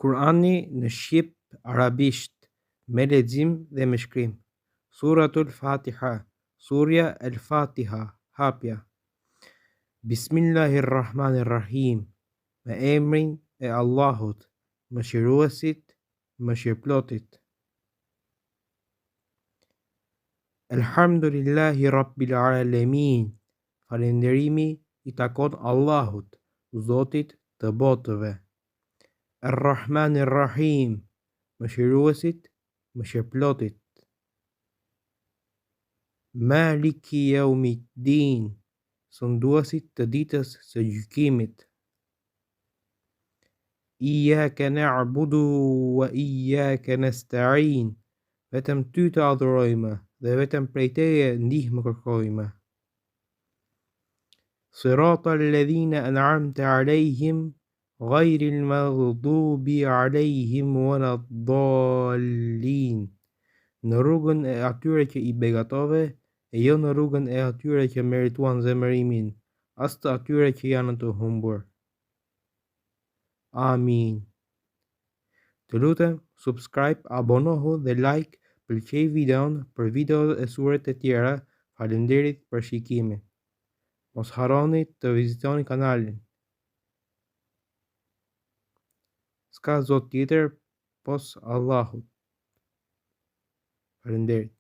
Kurani në shqip, arabisht, me lexim dhe me shkrim. Suratul Fatiha, Surja El Fatiha, hapja. Bismillahirrahmanirrahim. Me emrin e Allahut, mëshiruesit, mëshirëplotit. Elhamdulillahi Rabbil Alamin. Falënderimi i takon Allahut, Zotit të botëve. Ar-Rahmanir-Rahim, mëshiruesit, mëshirëplotit. Maliki Yawmiddin, sunduesit të ditës së gjykimit. Iyyaka na'budu wa iyyaka nasta'in, vetëm ty të adhurojmë dhe vetëm prej teje ndihmë kërkojmë. Siratal ladhina an'amta alayhim ghayril maghdubi alayhim waladdallin, në rrugën e atyre që i begatove e jo në rrugën e atyre që merituan zemërimin, as të atyre që janë të humbur. Amin. Të lutem, subscribe, abonohu dhe like, pëlqej videon për video e suret e tjera. Faleminderit për shikimin. Mos harroni të vizitoni kanalin. S'ka zot tjetër pos Allahut. Faleminderit.